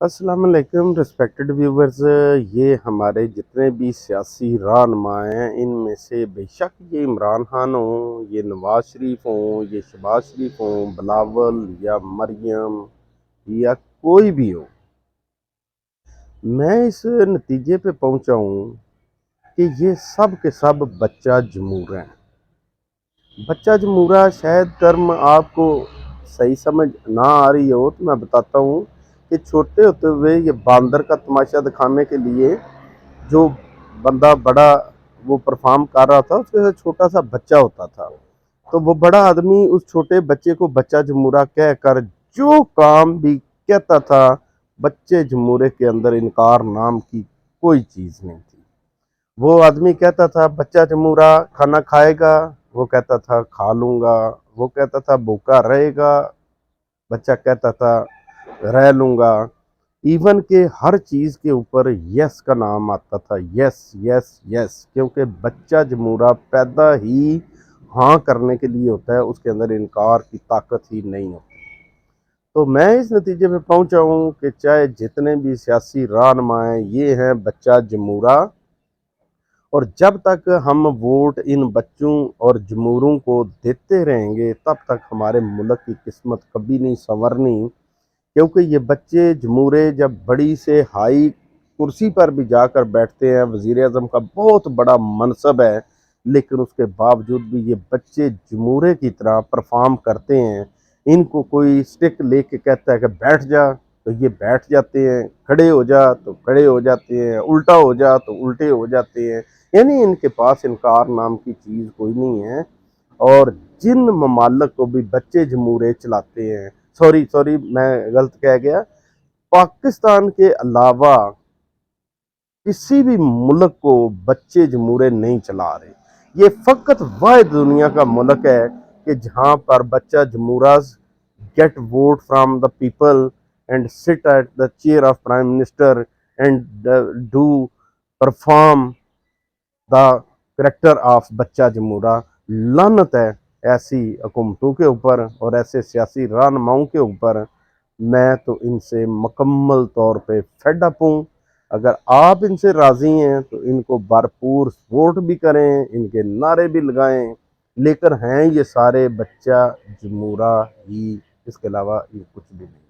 अस्सलाम वालेकुम respected viewers. ये हमारे जितने भी सियासी रहनुमा हैं, इनमें से बेशक ये इमरान खान हों, ये नवाज शरीफ हों, ये शहबाज शरीफ हों, बिलावल या मरियम या कोई भी हो, मैं इस नतीजे पे पहुंचा हूं कि ये सब के सब बच्चा जमूरा हैं। बच्चा जमूरा शायद टर्म आपको सही समझ ना आ रही हो तो मैं बताता हूँ कि छोटे होते हुए ये बांदर का तमाशा दिखाने के लिए जो बंदा बड़ा वो परफॉर्म कर रहा था, उसके साथ छोटा सा बच्चा होता था। तो वो बड़ा आदमी उस छोटे बच्चे को बच्चा जमूरा कहकर जो काम भी कहता था, बच्चे जमूरे के अंदर इनकार नाम की कोई चीज़ नहीं थी। वो आदमी कहता था बच्चा जमूरा खाना खाएगा, वो कहता था खा लूँगा। वो कहता था भूखा रहेगा, बच्चा कहता था रह लूँगा। इवन के हर चीज़ के ऊपर यस का नाम आता था, यस यस यस, क्योंकि बच्चा जमूरा पैदा ही हाँ करने के लिए होता है, उसके अंदर इनकार की ताकत ही नहीं होती। तो मैं इस नतीजे पे पहुंचा हूँ कि चाहे जितने भी सियासी रहनुमा हैं, ये हैं बच्चा जमूरा। और जब तक हम वोट इन बच्चों और जमूरों को देते रहेंगे, तब तक हमारे मुल्क की किस्मत कभी नहीं संवरनी। क्योंकि ये बच्चे जमूरे जब बड़ी से हाई कुर्सी पर भी जाकर बैठते हैं, वज़ीर आज़म का बहुत बड़ा मनसब है, लेकिन उसके बावजूद भी ये बच्चे जमूरे की तरह परफॉर्म करते हैं। इनको कोई स्टिक लेके कहता है कि बैठ जा, तो ये बैठ जाते हैं, खड़े हो जा तो खड़े हो जाते हैं, उल्टा हो जा तो उल्टे हो जाते हैं। यानी इनके पास इनकार नाम की चीज़ कोई नहीं है। और जिन ममालिक को भी बच्चे जमूरे चलाते हैं, सॉरी सॉरी मैं गलत कह गया, पाकिस्तान के अलावा किसी भी मुल्क को बच्चे जमूरे नहीं चला रहे। ये फ़कत वाहिद दुनिया का मुल्क है कि जहाँ पर बच्चा जमूरास get vote from the people and sit at the chair of prime minister and do perform the character of बच्चा जमूरा। लानत है ऐसी हुकूमतों के ऊपर और ऐसे सियासी रहनुमाओं के ऊपर। मैं तो इनसे मुकम्मल तौर पे फेड अप हूँ। अगर आप इनसे राज़ी हैं तो इनको भरपूर सपोर्ट भी करें, इनके नारे भी लगाएं, लेकर हैं ये सारे बच्चा जमूरा ही, इसके अलावा ये कुछ भी नहीं।